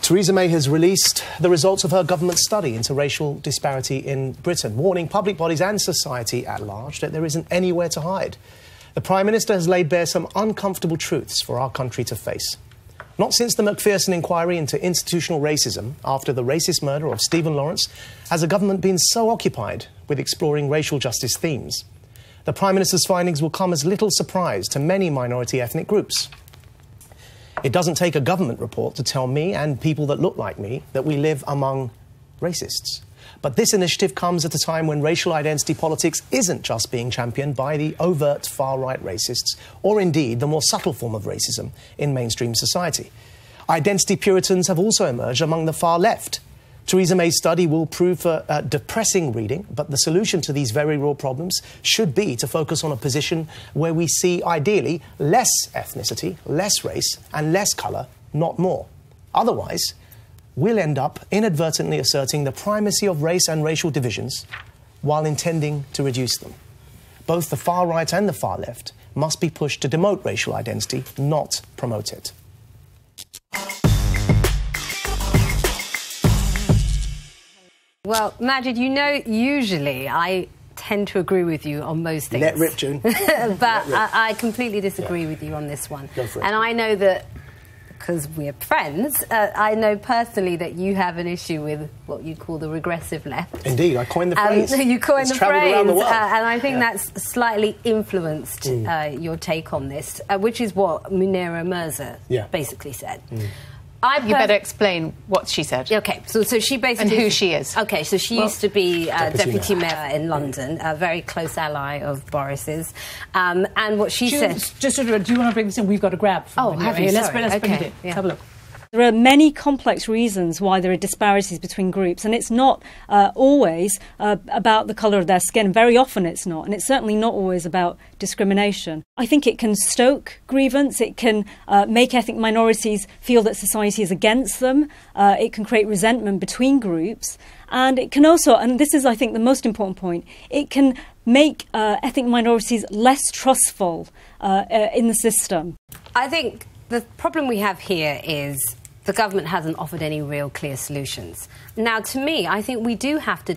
Theresa May has released the results of her government study into racial disparity in Britain, warning public bodies and society at large that there isn't anywhere to hide. The Prime Minister has laid bare some uncomfortable truths for our country to face. Not since the Macpherson inquiry into institutional racism after the racist murder of Stephen Lawrence has the government been so occupied with exploring racial justice themes. The Prime Minister's findings will come as little surprise to many minority ethnic groups. It doesn't take a government report to tell me and people that look like me that we live among racists. But this initiative comes at a time when racial identity politics isn't just being championed by the overt far-right racists, or indeed the more subtle form of racism in mainstream society. Identity Puritans have also emerged among the far left. Theresa May's study will prove a depressing reading, but the solution to these very real problems should be to focus on a position where we see, ideally, less ethnicity, less race and less colour, not more. Otherwise, we'll end up inadvertently asserting the primacy of race and racial divisions while intending to reduce them. Both the far right and the far left must be pushed to demote racial identity, not promote it. Well, Maajid, you know, usually I tend to agree with you on most things. Let rip, June. But I completely disagree with you on this one. Go for it. And I know that, because we're friends, I know personally that you have an issue with what you call the regressive left. Indeed, I coined the phrase. You coined the phrase, around the world. And I think that's slightly influenced your take on this, which is what Munira Mirza basically said. You better explain what she said. OK, so she basically... And who she is. OK, so she used to be Deputy Mayor in London, a very close ally of Boris's. And what she said... Just do you want to bring this in? We've got a grab from have you? Let's bring it in. Yeah. Have a look. There are many complex reasons why there are disparities between groups, and it's not always about the colour of their skin. Very often it's not, and it's certainly not always about discrimination. I think it can stoke grievance, it can make ethnic minorities feel that society is against them, it can create resentment between groups, and it can also, and this is I think the most important point, it can make ethnic minorities less trustful in the system. I think the problem we have here is the government hasn't offered any real clear solutions. Now, to me, I think we do have to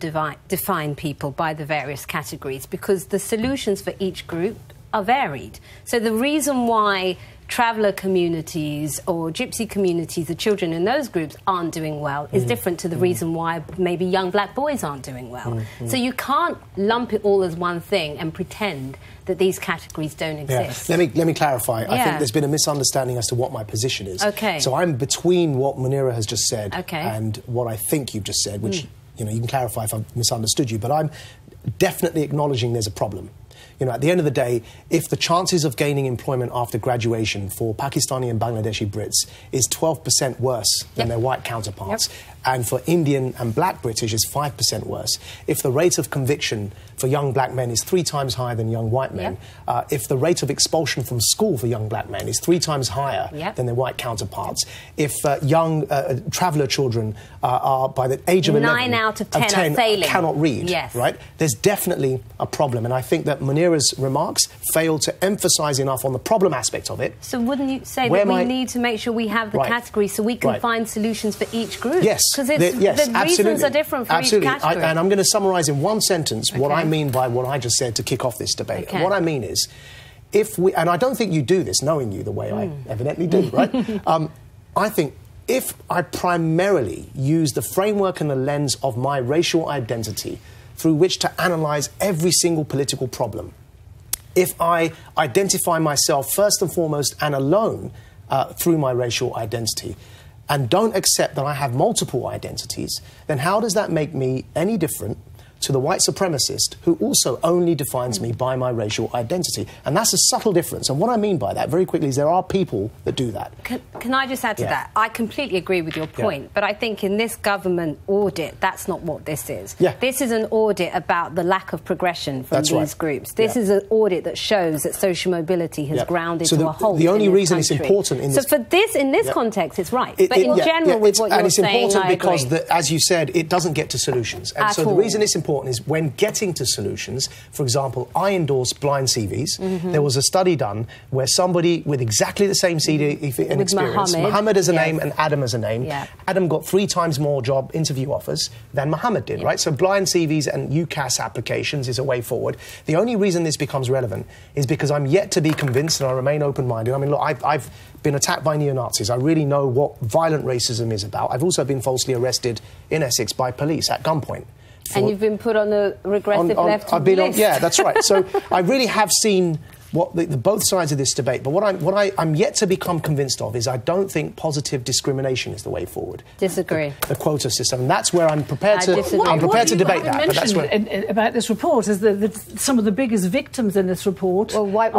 define people by the various categories because the solutions for each group are varied. So the reason why traveller communities or gypsy communities, the children in those groups aren't doing well is different to the reason why maybe young black boys aren't doing well. So you can't lump it all as one thing and pretend that these categories don't exist. Let me clarify. I think there's been a misunderstanding as to what my position is. Okay. So I'm between what Munira has just said and what I think you've just said, which you can clarify if I've misunderstood you, but I'm definitely acknowledging there's a problem. You know, at the end of the day, if the chances of gaining employment after graduation for Pakistani and Bangladeshi Brits is 12% worse than their white counterparts, and for Indian and black British is 5% worse, if the rate of conviction for young black men is 3 times higher than young white men, if the rate of expulsion from school for young black men is 3 times higher than their white counterparts, if young traveller children are by the age of 11 9 out of 10 are failing, cannot read, right? There's definitely a problem, and I think that Munira's remarks fail to emphasise enough on the problem aspect of it. So wouldn't you say that we need to make sure we have the categories so we can find solutions for each group? Yes. Because the reasons are different for each category. And I'm going to summarise in one sentence what I mean by what I just said to kick off this debate. And what I mean is, if we, and I don't think you do this, knowing you the way I evidently do, right? I think if I primarily use the framework and the lens of my racial identity through which to analyse every single political problem, if I identify myself first and foremost and alone through my racial identity, and don't accept that I have multiple identities, then how does that make me any different to the white supremacist who also only defines me by my racial identity? And that's a subtle difference. And what I mean by that, very quickly, is there are people that do that. Can I just add to that? I completely agree with your point, but I think in this government audit, that's not what this is. This is an audit about the lack of progression from these groups. This is an audit that shows that social mobility has grounded to a halt. The only reason it's important in this... So for this, in this context, it's right. But in general, with what you're saying, and it's important because, as you said, it doesn't get to solutions. And so the reason it's important important is when getting to solutions, for example, I endorse blind CVs. There was a study done where somebody with exactly the same CV and experience, Mohammed as a name and Adam as a name, Adam got 3 times more job interview offers than Mohammed did, right? So blind CVs and UCAS applications is a way forward. The only reason this becomes relevant is because I'm yet to be convinced, and I remain open-minded. I mean, look, I've been attacked by neo-Nazis. I really know what violent racism is about. I've also been falsely arrested in Essex by police at gunpoint. And you've been put on the regressive left list. Yeah, that's right. So I really have seen what the both sides of this debate. But what I'm yet to become convinced of is I don't think positive discrimination is the way forward. Disagree. The quota system. And that's where I'm prepared to debate that. But that's where about this report is that some of the biggest victims in this report are white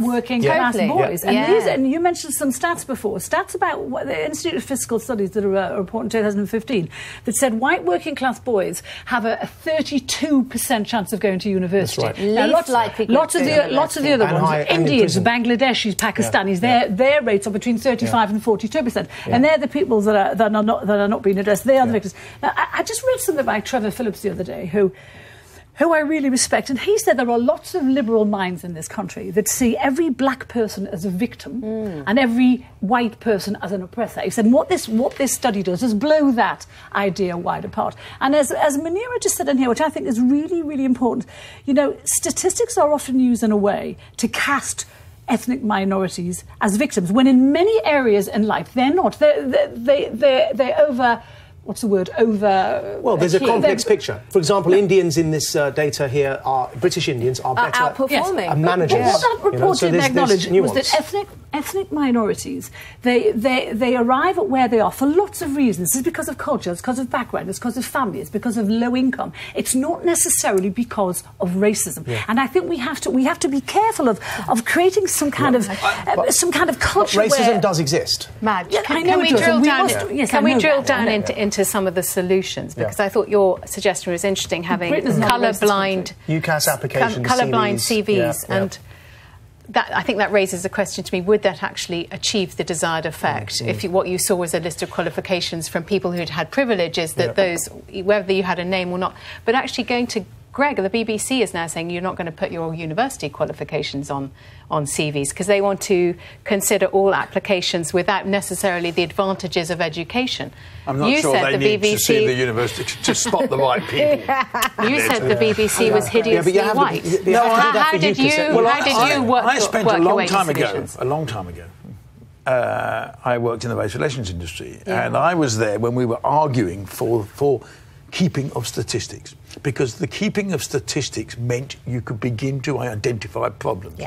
working class boys. And you mentioned some stats before. Stats about what the Institute of Fiscal Studies did a report in 2015 that said white working class boys have a 32% chance of going to university. That's right. Now, lots of the other ones, Indians, Bangladeshis, Pakistanis, their rates are between 35 and 42%, and they're the people that are not being addressed. They are the victims. Now, I just read something by Trevor Phillips the other day, who I really respect, and he said there are lots of liberal minds in this country that see every black person as a victim and every white person as an oppressor. He said what this study does is blow that idea wide apart. And as Munira just said in here, which I think is really, really important, you know, statistics are often used in a way to cast ethnic minorities as victims, when in many areas in life they're not. They're over... What's the word? Well, there's a complex picture. For example, Indians in this data here British Indians are better outperforming. Managers. But what that report didn't acknowledge was that ethnic minorities, they arrive at where they are for lots of reasons. It's because of culture, it's because of background, it's because of family, it's because of low income. It's not necessarily because of racism. And I think we have to be careful of creating some kind of culture. But racism does exist. Madge, can we drill down into some of the solutions, because I thought your suggestion was interesting, having colourblind UCAS applications, colourblind CVs, and that, I think that raises a question to me: would that actually achieve the desired effect? If what you saw was a list of qualifications from people who'd had privileges, that those, whether you had a name or not, but actually going to Greg, the BBC is now saying you're not going to put your university qualifications on CVs because they want to consider all applications without necessarily the advantages of education. I'm not sure they need to see the university to spot the right people. You said the BBC was hideously white. How did you work? I spent a long time ago. I worked in the race relations industry, and I was there when we were arguing for keeping of statistics, because the keeping of statistics meant you could begin to identify problems.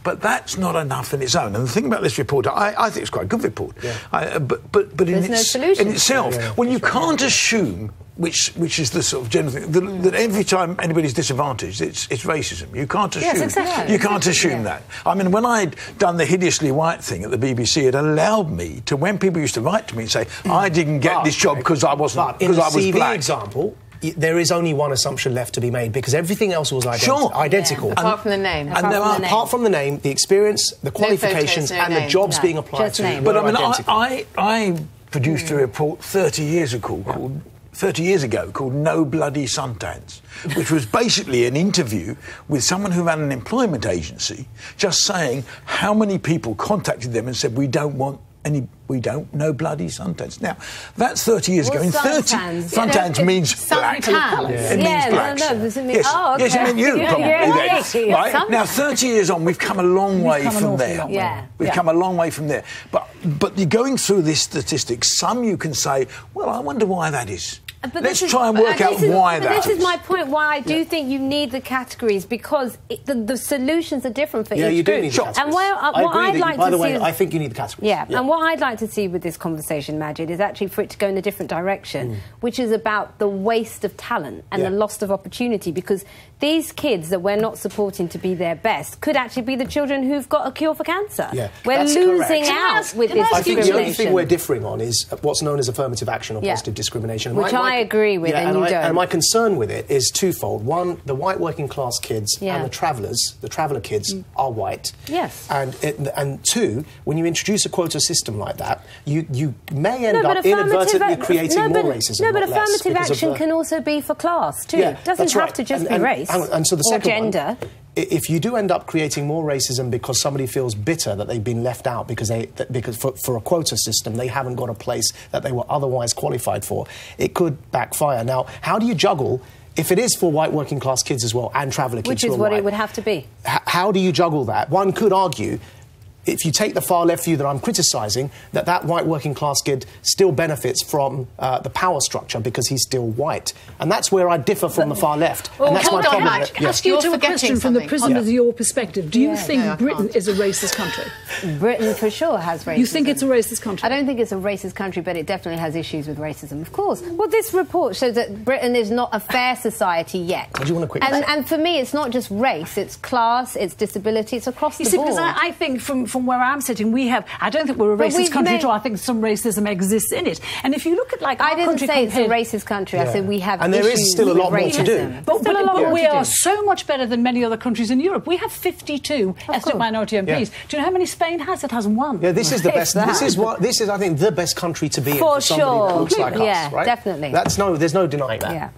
But that's not enough in its own. And the thing about this report, I think it's quite a good report. But in itself, well, you can't assume, which is the sort of general thing, that every time anybody's disadvantaged, it's racism. You can't assume. Yes, exactly. You can't assume that. I mean, when I'd done the hideously white thing at the BBC, it allowed me to, when people used to write to me and say, I didn't get this job because I wasn't, because I was CV black. Example, there is only one assumption left to be made, because everything else was identical. Apart from the name. And apart from the name, the experience, the qualifications, and the jobs being applied to. But I mean, I produced a report 30 years ago called No Bloody Suntans, which was basically an interview with someone who ran an employment agency, just saying how many people contacted them and said, we don't no bloody suntans. Now, that's 30 years ago. Suntans means black. It means blacks. Does it mean, yes, it meant you, probably. Right? Now, 30 years on, we've come a long way from there. We've come a long way from there. But you're going through this statistics, some you can say, well, I wonder why that is. Let's try and work out why that is. This is my point, why I do think you need the categories, because the solutions are different for each group. You do need the categories. And by the way, I think you need the categories. And what I'd like to see with this conversation, Maajid, is actually for it to go in a different direction, which is about the waste of talent and the loss of opportunity, because these kids that we're not supporting to be their best could actually be the children who've got a cure for cancer. We're losing out with this discrimination. I think the only thing we're differing on is what's known as affirmative action or positive discrimination. Which I agree with and you don't. And my concern with it is twofold. One, the white working class kids and the traveller kids are white. Yes. And two, when you introduce a quota system like that, you may end up inadvertently creating more racism. No, but affirmative action can also be for class too. It doesn't have to just be race or gender. If you do end up creating more racism because somebody feels bitter that they've been left out because for a quota system they haven't got a place that they were otherwise qualified for, it could backfire. Now, how do you juggle, if it is for white working class kids as well and traveller kids, which is what it would have to be? How do you juggle that? One could argue, if you take the far left view that I'm criticising, that white working class kid still benefits from the power structure because he's still white. And that's where I differ from the far left. Well, and that's hold my on, problem. Mike. Ask you a question from the prism of your perspective. Do you think Britain is a racist country? Britain for sure has racism. You think it's a racist country? I don't think it's a racist country, but it definitely has issues with racism, of course. Well, this report shows that Britain is not a fair society yet. Do you want to quickly and for me, it's not just race, it's class, it's disability, it's across the board. Because I think from where I'm sitting, I don't think we're a racist country at all. I think some racism exists in it. And if you look at our country... I didn't say it's a racist country. I said we have and there is still a lot more to do. But we are so much better than many other countries in Europe. We have 52 ethnic minority MPs. Do you know how many Spain has? It has 1. Yeah, this is the best. This is, I think, the best country to be in for somebody who looks like us, right? Definitely. There's no denying that. Yeah.